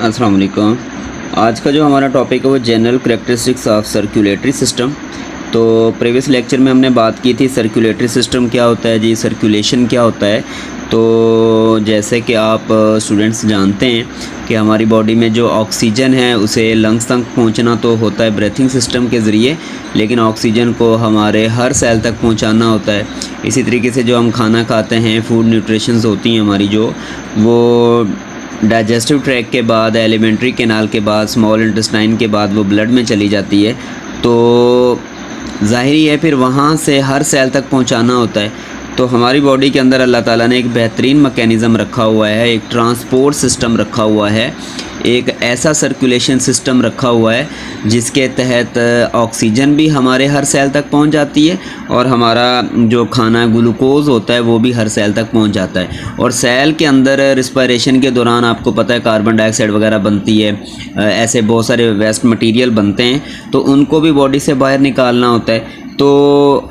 अस्सलाम वालेकुम। आज का जो हमारा टॉपिक है वो general characteristics of circulatory system. तो प्रीवियस लेक्चर में हमने बात की थी सर्कुलेटरी सिस्टम क्या होता है जी, सर्कुलेशन क्या होता है। तो जैसे कि आप स्टूडेंट्स जानते हैं कि हमारी बॉडी में जो ऑक्सीजन है उसे लंग्स तक पहुंचना तो होता है ब्रीथिंग सिस्टम के ज़रिए, लेकिन ऑक्सीजन को हमारे हर सेल तक पहुंचाना होता है। इसी तरीके से जो हम खाना खाते हैं, फूड न्यूट्रिशंस होती हैं हमारी वो डाइजेस्टिव ट्रैक के बाद, एलिमेंट्री कैनाल के बाद, स्मॉल इंटेस्टाइन के बाद वो ब्लड में चली जाती है। तो ज़ाहिरी है फिर वहाँ से हर सेल तक पहुँचाना होता है। तो हमारी बॉडी के अंदर अल्लाह ताला ने एक बेहतरीन मैकेनिज़्म रखा हुआ है, एक ट्रांसपोर्ट सिस्टम रखा हुआ है, एक ऐसा सर्कुलेशन सिस्टम रखा हुआ है जिसके तहत ऑक्सीजन भी हमारे हर सेल तक पहुंच जाती है और हमारा जो खाना ग्लूकोज़ होता है वो भी हर सेल तक पहुंच जाता है। और सेल के अंदर रिस्पायरेशन के दौरान आपको पता है कार्बन डाइऑक्साइड वगैरह बनती है, ऐसे बहुत सारे वेस्ट मटेरियल बनते हैं, तो उनको भी बॉडी से बाहर निकालना होता है। तो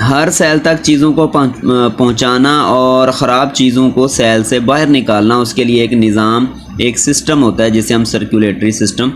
हर सेल तक चीज़ों को पहुंचाना और ख़राब चीज़ों को सेल से बाहर निकालना, उसके लिए एक निज़ाम, एक सिस्टम होता है जिसे हम सर्कुलेटरी सिस्टम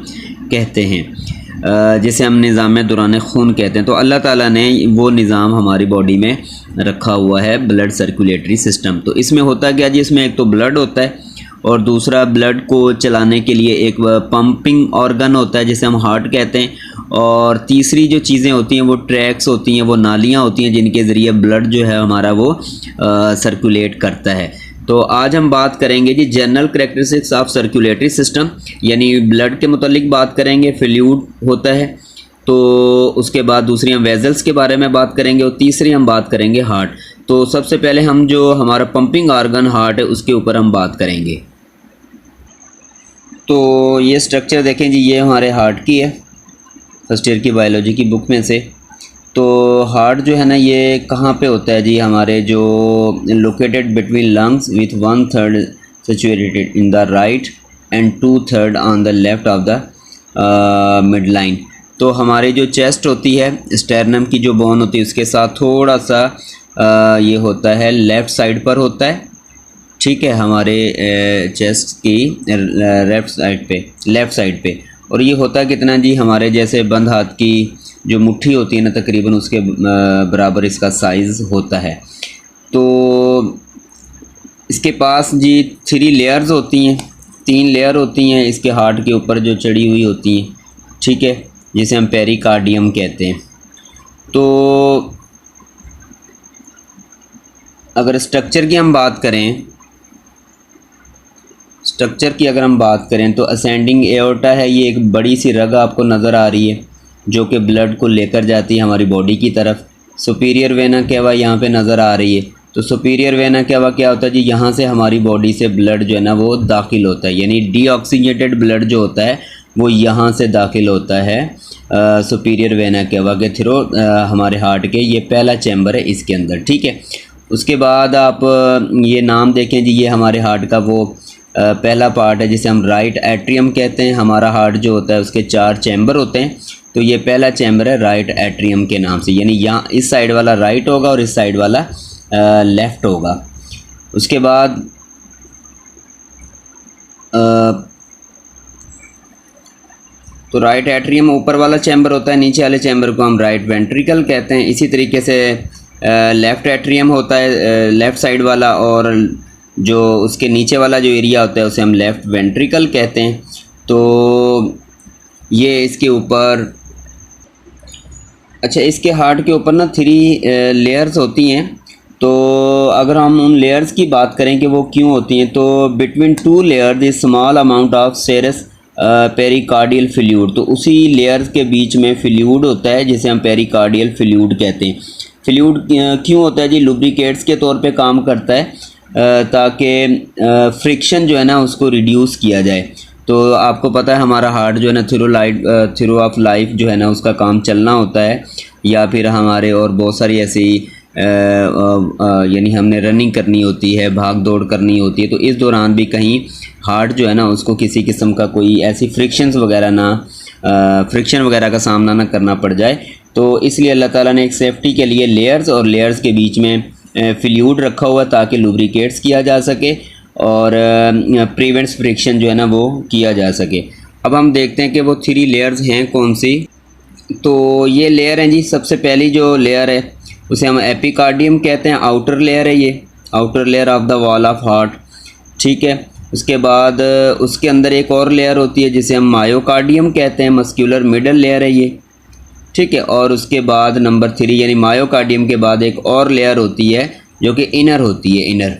कहते हैं, जिसे हम निज़ाम दौरान खून कहते हैं। तो अल्लाह ताला ने वो निज़ाम हमारी बॉडी में रखा हुआ है, ब्लड सर्कुलेटरी सिस्टम। तो इसमें होता क्या जी, इसमें एक तो ब्लड होता है और दूसरा ब्लड को चलाने के लिए एक पंपिंग ऑर्गन होता है जिसे हम हार्ट कहते हैं, और तीसरी जो चीज़ें होती हैं वो ट्रैक्स होती हैं, वो नालियाँ होती हैं जिनके ज़रिए ब्लड जो है हमारा वो सर्कुलेट करता है। तो आज हम बात करेंगे जी general characteristics of circulatory system, यानी ब्लड के मुतालिक बात करेंगे, फ्लूइड होता है। तो उसके बाद दूसरी हम वेजल्स के बारे में बात करेंगे और तीसरी हम बात करेंगे हार्ट। तो सबसे पहले हम जो हमारा पंपिंग ऑर्गन हार्ट है उसके ऊपर हम बात करेंगे। तो ये स्ट्रक्चर देखें जी, ये हमारे हार्ट की है, फर्स्ट ईयर की बायोलॉजी की बुक में से। तो हार्ट जो है ना ये कहाँ पे होता है जी, हमारे जो located between lungs with 1/3 situated in the right and 2/3 on the left of the mid line. तो हमारी जो चेस्ट होती है, स्टर्नम की जो बोन होती है उसके साथ थोड़ा सा ये होता है, लेफ़्ट साइड पर होता है, ठीक है, हमारे चेस्ट की लेफ़्ट साइड पे। और ये होता है कितना जी, हमारे जैसे बंद हाथ की जो मुट्ठी होती है ना, तकरीबन उसके बराबर इसका साइज़ होता है। तो इसके पास जी 3 लेयर्स होती हैं, 3 लेयर होती हैं इसके हार्ट के ऊपर जो चढ़ी हुई होती हैं, ठीक है, जिसे हम पेरिकार्डियम कहते हैं। तो अगर स्ट्रक्चर की हम बात करें, अगर हम बात करें तो असेंडिंग एओर्टा है, ये एक बड़ी सी रग आपको नज़र आ रही है जो कि ब्लड को लेकर जाती है हमारी बॉडी की तरफ। सुपीरियर वेना केवा यहाँ पे नज़र आ रही है। तो सुपीरियर वेना केवा क्या होता है जी, यहाँ से हमारी बॉडी से ब्लड जो है ना वो दाखिल होता है, यानी डीऑक्सीजनेटेड ब्लड जो होता है वो यहाँ से दाखिल होता है सुपीरियर वेना केवा के थ्रू हमारे हार्ट के। ये पहला चैम्बर है इसके अंदर, ठीक है। उसके बाद आप ये नाम देखें जी, ये हमारे हार्ट का वो पहला पार्ट है जिसे हम राइट एट्रियम कहते हैं। हमारा हार्ट जो होता है उसके 4 चैम्बर होते हैं, तो ये पहला चैम्बर है राइट एट्रियम के नाम से, यानी यहाँ इस साइड वाला राइट होगा और इस साइड वाला लेफ़्ट होगा। उसके बाद तो राइट एट्रियम ऊपर वाला चैम्बर होता है, नीचे वाले चैम्बर को हम राइट वेंट्रिकल कहते हैं। इसी तरीके से लेफ़्ट एट्रियम होता है लेफ़्ट साइड वाला, और जो उसके नीचे वाला जो एरिया होता है उसे हम लेफ़्ट वेंट्रिकल कहते हैं। तो ये इसके ऊपर, अच्छा, इसके हार्ट के ऊपर ना 3 लेयर्स होती हैं। तो अगर हम उन लेयर्स की बात करें कि वो क्यों होती हैं, तो between 2 layer the small amount of serous pericardial fluid, तो उसी लेयर्स के बीच में फ्लूइड होता है जिसे हम पेरिकार्डियल फ्लूइड कहते हैं। फ्लूइड क्यों होता है जी, लुब्रिकेट्स के तौर पे काम करता है ताकि फ्रिक्शन जो है ना उसको रिड्यूस किया जाए। तो आपको पता है हमारा हार्ट जो है ना थ्रू ऑफ लाइफ जो है ना उसका काम चलना होता है, या फिर हमारे और बहुत सारी ऐसी यानी हमने रनिंग करनी होती है, भाग दौड़ करनी होती है। तो इस दौरान भी कहीं हार्ट जो है ना उसको किसी किस्म का कोई ऐसी फ्रिक्शन वगैरह का सामना ना करना पड़ जाए। तो इसलिए अल्लाह ताला ने एक सेफ्टी के लिए लेयर्स और लेयर्स के बीच में फ्लूइड रखा हुआ ताकि लुब्रिकेट्स किया जा सके। और प्रिवेंट्स फ्रिक्शन जो है ना वो किया जा सके। अब हम देखते हैं कि वो 3 लेयर्स हैं कौन सी। तो ये लेयर हैं जी, सबसे पहली जो लेयर है उसे हम एपिकार्डियम कहते हैं, आउटर लेयर है ये, outer layer of the wall of heart, ठीक है। उसके बाद उसके अंदर एक और लेयर होती है जिसे हम मायोकार्डियम कहते हैं, मस्क्यूलर मिडल लेयर है ये, ठीक है। और उसके बाद नंबर 3 यानी मायोकार्डियम के बाद एक और लेयर होती है जो कि इनर होती है, इनर,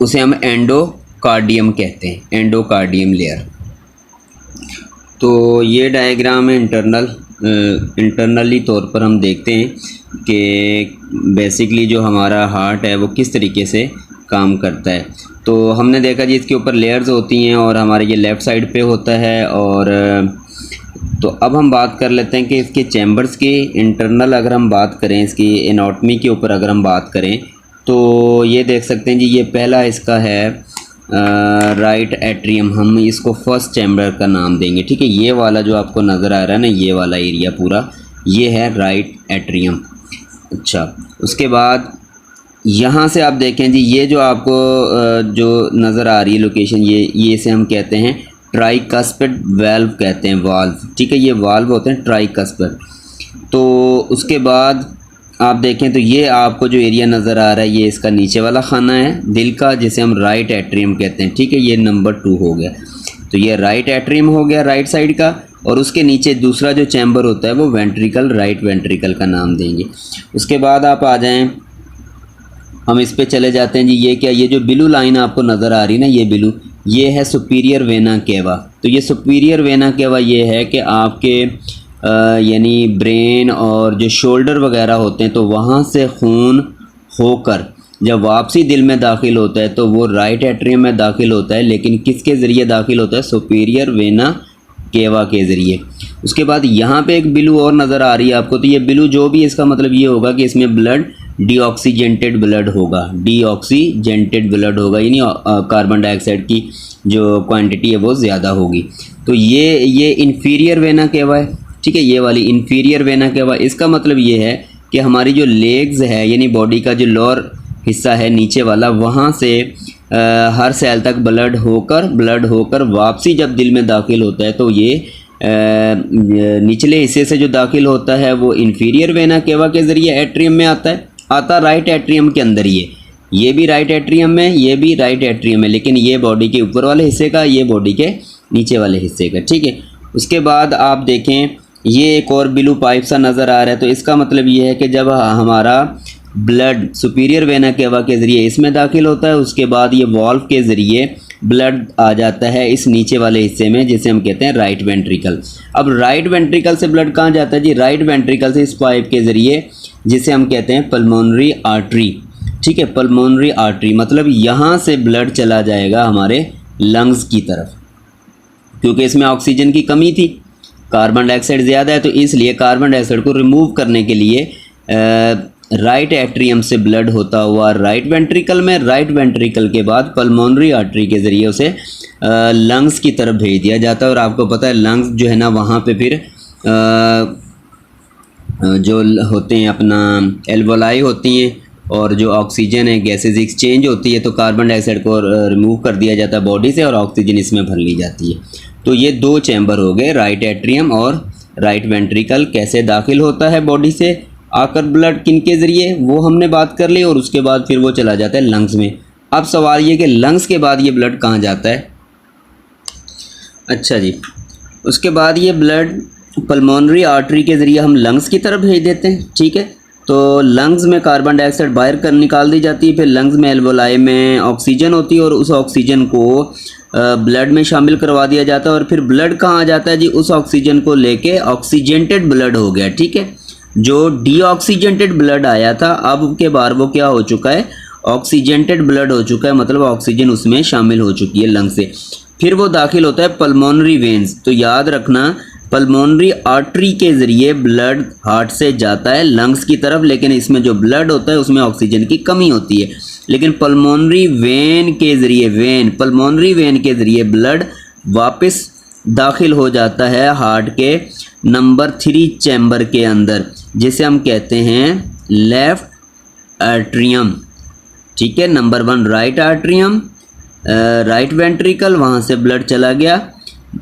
उसे हम एंडोकार्डियम कहते हैं, एंडोकार्डियम लेयर। तो ये डायग्राम है इंटरनली तौर पर हम देखते हैं कि बेसिकली जो हमारा हार्ट है वो किस तरीके से काम करता है। तो हमने देखा जी इसके ऊपर लेयर्स होती हैं और हमारे ये लेफ़्ट साइड पे होता है। और तो अब हम बात कर लेते हैं कि इसके चैम्बर्स की इंटरनल अगर हम बात करें, इसकी एनाटॉमी के ऊपर अगर हम बात करें तो ये देख सकते हैं जी, ये पहला इसका है राइट एट्रियम, हम इसको फर्स्ट चैम्बर का नाम देंगे, ठीक है। ये वाला जो आपको नज़र आ रहा है ना, ये वाला एरिया पूरा, ये है राइट एट्रियम। अच्छा, उसके बाद यहाँ से आप देखें जी, ये जो आपको जो नज़र आ रही है लोकेशन, ये इसे हम कहते हैं ट्राइकस्पिड वाल्व कहते हैं, वाल्व, ठीक है। ये वाल्व होते हैं ट्राइकस्पिड। तो उसके बाद आप देखें तो ये आपको जो एरिया नज़र आ रहा है ये इसका नीचे वाला खाना है दिल का, जिसे हम राइट एट्रियम कहते हैं, ठीक है। ये नंबर 2 हो गया। तो ये राइट एट्रियम हो गया राइट साइड का, और उसके नीचे दूसरा जो चैम्बर होता है वो वेंट्रिकल, राइट वेंट्रिकल का नाम देंगे। उसके बाद आप आ जाएं, हम इस पे चले जाते हैं जी। ये क्या, ये जो ब्लू लाइन आपको नज़र आ रही है ना, ये ब्लू, ये है सुपीरियर वेना केवा। तो ये सुपीरियर वेना केवा ये है कि आपके यानी ब्रेन और जो शोल्डर वगैरह होते हैं तो वहाँ से खून होकर जब वापसी दिल में दाखिल होता है तो वो राइट एट्रियम में दाखिल होता है, लेकिन किसके ज़रिए दाखिल होता है, सुपीरियर वेना केवा के ज़रिए। उसके बाद यहाँ पे एक ब्लू और नज़र आ रही है आपको, तो ये ब्लू जो भी इसका मतलब ये होगा कि इसमें ब्लड डीऑक्सीजेंटेड ब्लड होगा, डीऑक्सीजेंटेड ब्लड होगा, यानी कार्बन डाइऑक्साइड की जो क्वांटिटी है वो ज़्यादा होगी। तो ये इन्फीरियर वेना केवा है, ठीक है। ये वाली इन्फीरियर वेना केवा, इसका मतलब ये है कि हमारी जो लेग्स है यानी बॉडी का जो लोअर हिस्सा है नीचे वाला, वहाँ से हर सेल तक ब्लड होकर वापसी जब दिल में दाखिल होता है तो ये निचले हिस्से से जो दाखिल होता है वो इन्फीरियर वेना केवा के ज़रिए एट्रियम में आता राइट एट्रियम के अंदर। ये भी राइट एट्रियम में, ये भी राइट एट्रियम में, लेकिन ये बॉडी के ऊपर वाले हिस्से का, ये बॉडी के नीचे वाले हिस्से का, ठीक है। उसके बाद आप देखें ये एक और ब्लू पाइप सा नज़र आ रहा है, तो इसका मतलब ये है कि जब हमारा ब्लड सुपीरियर वेना केवा के ज़रिए इसमें दाखिल होता है, उसके बाद ये वॉल्व के ज़रिए ब्लड आ जाता है इस नीचे वाले हिस्से में, जिसे हम कहते हैं राइट वेंट्रिकल। अब राइट वेंट्रिकल से ब्लड कहाँ जाता है जी, राइट वेंट्रिकल से इस पाइप के ज़रिए, जिसे हम कहते हैं पल्मोनरी आर्टरी, ठीक है। पल्मोनरी आर्टरी मतलब यहाँ से ब्लड चला जाएगा हमारे लंग्स की तरफ, क्योंकि इसमें ऑक्सीजन की कमी थी, कार्बन डाइऑक्साइड ज़्यादा है, तो इसलिए कार्बन डाइऑक्साइड को रिमूव करने के लिए राइट एट्रियम से ब्लड होता हुआ राइट वेंट्रिकल में, राइट वेंट्रिकल के बाद पल्मोनरी आर्टरी के ज़रिए उसे लंग्स की तरफ भेज दिया जाता है। और आपको पता है लंग्स जो है ना, वहाँ पे फिर जो होते हैं अपना एल्वोलाई होती हैं, और जो ऑक्सीजन है गैसेज एक्सचेंज होती है, तो कार्बन डाइऑक्साइड को रिमूव कर दिया जाता है बॉडी से और ऑक्सीजन इसमें भर ली जाती है। तो ये 2 चैम्बर हो गए, राइट एट्रियम और राइट वेंट्रिकल। कैसे दाखिल होता है बॉडी से आकर ब्लड, किनके ज़रिए, वो हमने बात कर ली, और उसके बाद फिर वो चला जाता है लंग्स में। अब सवाल ये कि लंग्स के बाद ये ब्लड कहाँ जाता है। अच्छा जी, उसके बाद ये ब्लड पल्मोनरी आर्टरी के ज़रिए हम लंग्स की तरफ भेज देते हैं, ठीक है। तो लंग्स में कार्बन डाइऑक्साइड बाहर कर निकाल दी जाती है, फिर लंग्स में एल्वोलाई में ऑक्सीजन होती है, और उस ऑक्सीजन को ब्लड में शामिल करवा दिया जाता है। और फिर ब्लड कहाँ आ जाता है जी, उस ऑक्सीजन को लेके ऑक्सीजेंटेड ब्लड हो गया, ठीक है। जो डीऑक्सीजेंटेड ब्लड आया था, अब के बार वो क्या हो चुका है, ऑक्सीजेंटेड ब्लड हो चुका है, मतलब ऑक्सीजन उसमें शामिल हो चुकी है लंग से। फिर वो दाखिल होता है पल्मोनरी वेन्स। तो याद रखना, पल्मोनरी आर्टरी के ज़रिए ब्लड हार्ट से जाता है लंग्स की तरफ, लेकिन इसमें जो ब्लड होता है उसमें ऑक्सीजन की कमी होती है। लेकिन पल्मोनरी वेन के ज़रिए, पल्मोनरी वेन के ज़रिए ब्लड वापस दाखिल हो जाता है हार्ट के नंबर 3 चैम्बर के अंदर, जिसे हम कहते हैं लेफ़्ट एट्रियम, ठीक है। Number 1 right atrium, right ventricle, वहाँ से ब्लड चला गया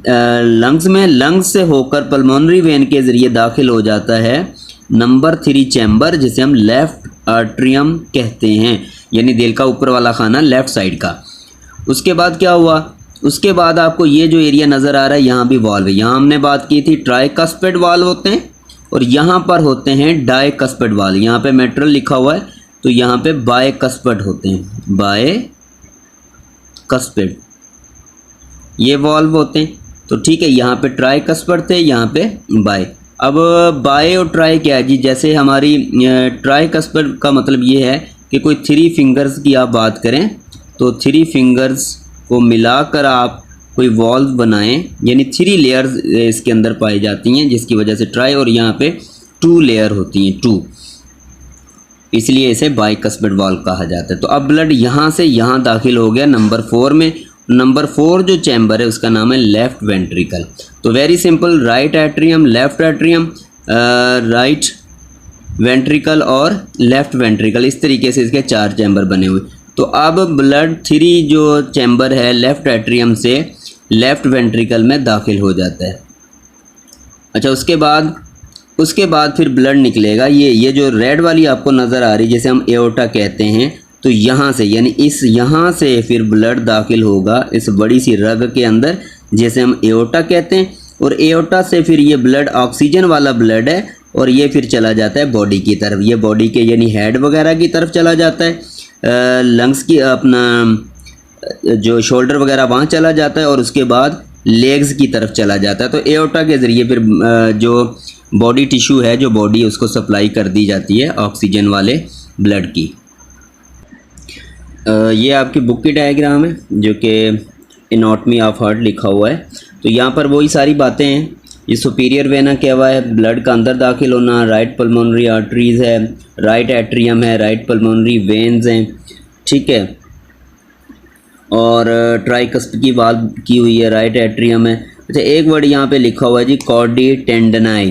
लंग्स में, लंग्स से होकर पल्मोनरी वेन के ज़रिए दाखिल हो जाता है नंबर 3 चैम्बर, जिसे हम लेफ़्ट आर्ट्रियम कहते हैं, यानी दिल का ऊपर वाला खाना लेफ़्ट साइड का। उसके बाद क्या हुआ, उसके बाद आपको ये जो एरिया नज़र आ रहा है यहाँ भी वाल्व है। यहाँ हमने बात की थी ट्राइकस्पिड वाल्व होते हैं और यहाँ पर होते हैं डाइकस्पिड वाल्व। यहाँ पे मेट्रल लिखा हुआ है तो यहाँ पे बाइकस्पिड होते हैं, बाइकस्पिड ये वाल्व होते हैं। तो ठीक है, यहाँ पे ट्राइकस्पिड थे, यहाँ पे बाय। अब बाय और ट्राई क्या है जी, जैसे हमारी ट्राइकस्पिड का मतलब ये है कि कोई 3 फिंगर्स की आप बात करें तो 3 फिंगर्स को मिलाकर आप कोई वॉल्व बनाएं, यानी 3 लेयर्स इसके अंदर पाई जाती हैं, जिसकी वजह से ट्राई, और यहाँ पे 2 लेयर होती हैं, 2, इसलिए इसे बाइकस्पिड वाल्व कहा जाता है। तो अब ब्लड यहाँ से यहाँ दाखिल हो गया नंबर 4 में। नंबर 4 जो चैम्बर है उसका नाम है लेफ़्ट वेंट्रिकल। तो very simple, right atrium, left atrium, right ventricle और लेफ़्ट वेंट्रिकल, इस तरीके से इसके 4 चैम्बर बने हुए। तो अब ब्लड 3 जो चैम्बर है लेफ़्ट एट्रियम से लेफ़्ट वेंट्रिकल में दाखिल हो जाता है। अच्छा, उसके बाद फिर ब्लड निकलेगा, ये जो रेड वाली आपको नज़र आ रही, जैसे हम एओर्टा कहते हैं, तो यहाँ से, यानी इस यहाँ से फिर ब्लड दाखिल होगा इस बड़ी सी रग के अंदर, जैसे हम एओर्टा कहते हैं, और एओर्टा से फिर ये ब्लड ऑक्सीजन वाला ब्लड है और ये फिर चला जाता है बॉडी की तरफ, ये बॉडी के यानी हेड वगैरह की तरफ चला जाता है, लंग्स की अपना जो शोल्डर वगैरह वहाँ चला जाता है, और उसके बाद लेग्स की तरफ चला जाता है। तो एओर्टा के ज़रिए फिर जो बॉडी टिश्यू है, जो बॉडी उसको सप्लाई कर दी जाती है ऑक्सीजन वाले ब्लड की। ये आपकी बुक की डायग्राम है जो कि एनाटॉमी ऑफ हार्ट लिखा हुआ है। तो यहाँ पर वही सारी बातें हैं। ये सुपीरियर वेना क्या हुआ है, ब्लड का अंदर दाखिल होना, राइट पल्मोनरी आर्टरीज़ है, राइट एट्रियम है, राइट पल्मोनरी वेन्स हैं, ठीक है, और ट्राइकस्पिड की बात की हुई है, राइट एट्रियम है। अच्छा, एक वर्ड यहाँ पे लिखा हुआ है जी कॉर्डी टेंडनाई।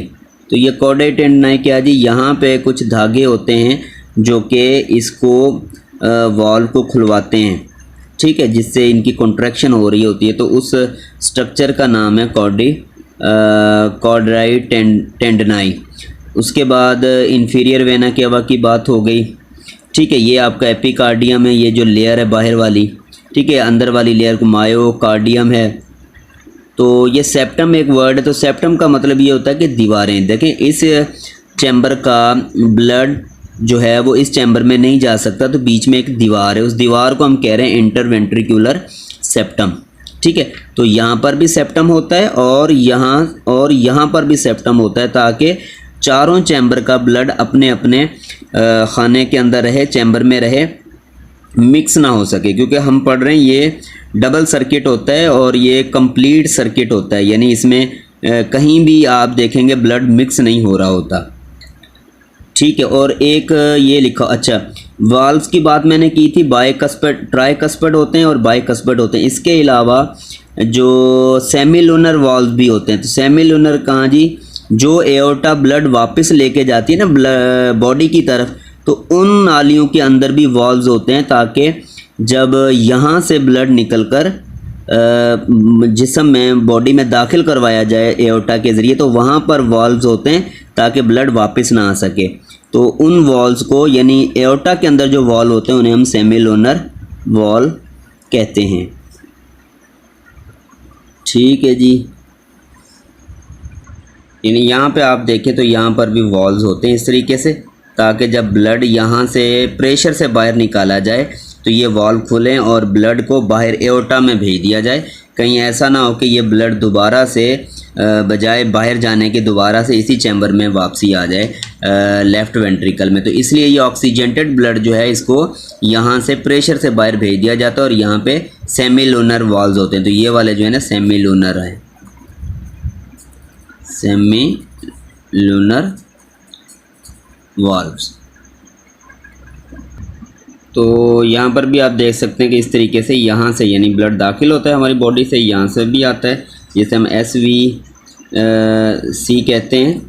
तो ये कॉर्डी टेंडनाई क्या जी, यहाँ पे कुछ धागे होते हैं जो कि इसको वॉल्व को खुलवाते हैं, ठीक है, जिससे इनकी कॉन्ट्रैक्शन हो रही होती है। तो उस स्ट्रक्चर का नाम है कॉर्डाई टेंडनाई। उसके बाद इंफीरियर वेना केवा की बात हो गई, ठीक है। ये आपका एपिकार्डियम है, ये जो लेयर है बाहर वाली, ठीक है, अंदर वाली लेयर को मायोकार्डियम है। तो ये सेप्टम एक वर्ड है। तो सेप्टम का मतलब ये होता है कि दीवारें। देखें, इस चैम्बर का ब्लड जो है वो इस चैम्बर में नहीं जा सकता, तो बीच में एक दीवार है, उस दीवार को हम कह रहे हैं इंटरवेंट्रिकुलर सेप्टम, ठीक है। तो यहाँ पर भी सेप्टम होता है और यहाँ पर भी सेप्टम होता है, ताकि चारों चैम्बर का ब्लड अपने अपने खाने के अंदर रहे, चैम्बर में रहे, मिक्स ना हो सके। क्योंकि हम पढ़ रहे हैं ये डबल सर्किट होता है और ये कंप्लीट सर्किट होता है, यानी इसमें कहीं भी आप देखेंगे ब्लड मिक्स नहीं हो रहा होता, ठीक है। और एक ये लिखा, अच्छा, वाल्व्स की बात मैंने की थी, बाइकस्पिड, ट्राइकस्पिड होते हैं और बाइकस्पिड होते हैं। इसके अलावा जो सेमीलुनर वाल्व भी होते हैं। तो सेमीलुनर कहाँ जी, जो एओर्टा ब्लड वापस लेके जाती है ना बॉडी की तरफ, तो उन नालियों के अंदर भी वाल्व्स होते हैं, ताकि जब यहाँ से ब्लड निकलकर जिस्म में, बॉडी में दाखिल करवाया जाए एओर्टा के ज़रिए, तो वहाँ पर वाल्व्स होते हैं ताकि ब्लड वापस ना आ सके। तो उन वॉल्व्स को, यानी एओर्टा के अंदर जो वॉल्व होते हैं, उन्हें हम सेमीलुनर वॉल्व कहते हैं, ठीक है जी। यानी यहाँ पे आप देखें तो यहाँ पर भी वॉल्व्स होते हैं इस तरीके से, ताकि जब ब्लड यहाँ से प्रेशर से बाहर निकाला जाए तो ये वॉल्व खुलें और ब्लड को बाहर एओर्टा में भेज दिया जाए। कहीं ऐसा ना हो कि ये ब्लड दोबारा से बजाय बाहर जाने के दोबारा से इसी चैम्बर में वापसी आ जाए लेफ़्ट वेंट्रिकल में। तो इसलिए ये ऑक्सीजेंटेड ब्लड जो है, इसको यहाँ से प्रेशर से बाहर भेज दिया जाता है और यहाँ पे सेमीलुनर वॉल्व्स होते हैं। तो ये वाले जो है ना सेमीलुनर हैं, सेमीलुनर वाल्व्स। तो यहाँ पर भी आप देख सकते हैं कि इस तरीके से यहाँ से, यानी ब्लड दाखिल होता है हमारी बॉडी से, यहाँ से भी आता है, जिसे हम SV-C कहते हैं,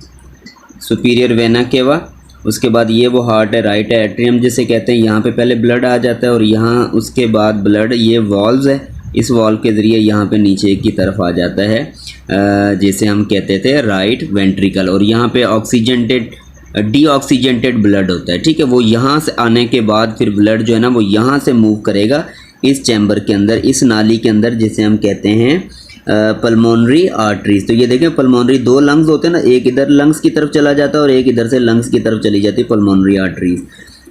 सुपीरियर वेना केवा। उसके बाद ये वो हार्ट है, राइट एट्रियम जिसे कहते हैं। यहाँ पे पहले ब्लड आ जाता है और यहाँ उसके बाद ब्लड, ये वॉल्व्स है, इस वॉल्व के ज़रिए यहाँ पे नीचे की तरफ आ जाता है जिसे हम कहते थे राइट वेंट्रिकल। और यहाँ पे ऑक्सीजेंटेड डीऑक्सीजेंटेड ब्लड होता है, ठीक है। वो यहाँ से आने के बाद फिर ब्लड जो है ना वो यहाँ से मूव करेगा इस चैम्बर के अंदर, इस नाली के अंदर, जिसे हम कहते हैं पल्मोनरी आर्टरीज। तो ये देखें पल्मोनरी, दो लंग्स होते हैं ना, एक इधर लंग्स की तरफ चला जाता है और एक इधर से लंग्स की तरफ चली जाती है पल्मोनरी आर्टरीज,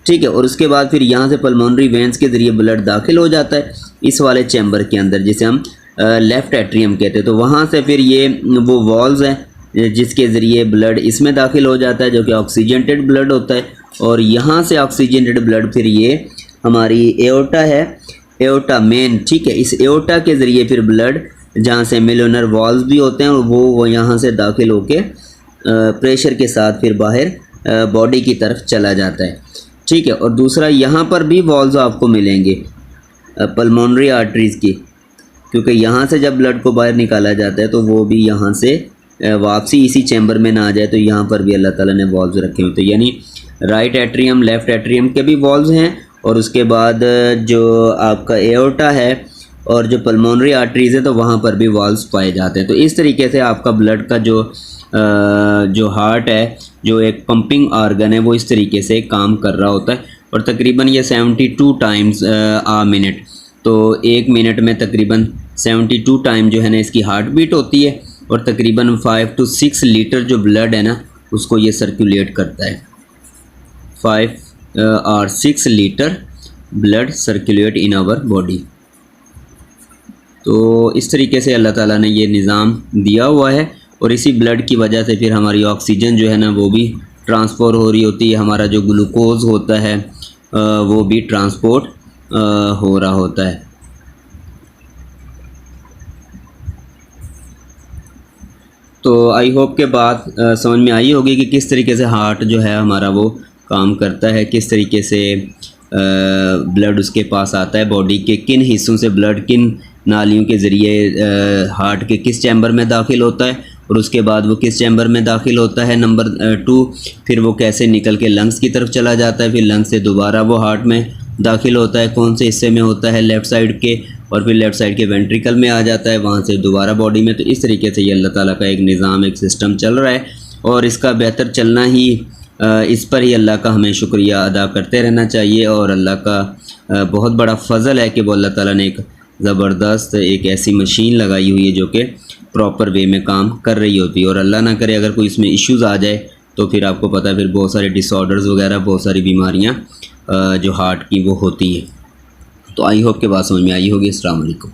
ठीक है। और उसके बाद फिर यहाँ से पल्मोनरी वेंस के ज़रिए ब्लड दाखिल हो जाता है इस वाले चैम्बर के अंदर जिसे हम लेफ़्ट एट्रियम कहते हैं। तो वहाँ से फिर ये वो वॉल्व्स हैं जिसके ज़रिए ब्लड इसमें दाखिल हो जाता है जो कि ऑक्सीजेंटेड ब्लड होता है। और यहाँ से ऑक्सीजेंटेड ब्लड फिर ये हमारी एओर्टा है, एओर्टा मेन, ठीक है। इस एओर्टा के ज़रिए फिर ब्लड जहाँ से मिलोनर वॉल्व्स भी होते हैं और वो यहाँ से दाखिल होके प्रेशर के साथ फिर बाहर बॉडी की तरफ चला जाता है, ठीक है। और दूसरा यहाँ पर भी वॉल्व्स आपको मिलेंगे पल्मोनरी आर्टरीज़ की, क्योंकि यहाँ से जब ब्लड को बाहर निकाला जाता है तो वो भी यहाँ से वापसी इसी चैम्बर में ना आ जाए, तो यहाँ पर भी अल्लाह ताला ने वॉल्व्स रखे होते हैं। यानी राइट एट्रियम, लेफ़्ट एट्रियम के भी वॉल्व्स हैं और उसके बाद जो आपका एओर्टा है और जो पल्मोनरी आर्टरीज़ है तो वहाँ पर भी वॉल्व्स पाए जाते हैं। तो इस तरीके से आपका ब्लड का जो हार्ट है, जो एक पंपिंग आर्गन है, वो इस तरीके से काम कर रहा होता है। और तकरीबन ये 72 टाइम्स आ मिनट, तो एक मिनट में तकरीबन 72 टाइम जो है ना इसकी हार्ट बीट होती है। और तकरीबन 5 to 6 लीटर जो ब्लड है ना उसको ये सर्कुलेट करता है। 5 or 6 litre blood circulate in our body. तो इस तरीके से अल्लाह ताला ने ये निज़ाम दिया हुआ है और इसी ब्लड की वजह से फिर हमारी ऑक्सीजन जो है ना वो भी ट्रांसफ़र हो रही होती है, हमारा जो ग्लूकोज होता है वो भी ट्रांसपोर्ट हो रहा होता है। तो आई होप के बात समझ में आई होगी कि किस तरीके से हार्ट जो है हमारा वो काम करता है, किस तरीके से ब्लड उसके पास आता है, बॉडी के किन हिस्सों से ब्लड किन नालियों के ज़रिए हार्ट के किस चैम्बर में दाखिल होता है और उसके बाद वो किस चैम्बर में दाखिल होता है। नंबर 2, फिर वो कैसे निकल के लंग्स की तरफ चला जाता है, फिर लंग्स से दोबारा वो हार्ट में दाखिल होता है, कौन से हिस्से में होता है, लेफ़्ट साइड के, और फिर लेफ़्ट साइड के वेंट्रिकल में आ जाता है, वहाँ से दोबारा बॉडी में। तो इस तरीके से ये अल्लाह ताला का एक निज़ाम, एक सिस्टम चल रहा है और इसका बेहतर चलना ही, इस पर ही अल्लाह का हमें शुक्रिया अदा करते रहना चाहिए। और अल्लाह का बहुत बड़ा फ़ज़ल है कि वो अल्लाह ताला ने एक ज़बरदस्त एक ऐसी मशीन लगाई हुई है जो कि प्रॉपर वे में काम कर रही होती है। और अल्लाह ना करे अगर कोई इसमें इश्यूज़ आ जाए तो फिर आपको पता है फिर बहुत सारे डिसऑर्डर्स वगैरह, बहुत सारी बीमारियाँ जो हार्ट की वो होती है। तो आई होप के बात समझ में आई होगी। अस्सलाम वालेकुम।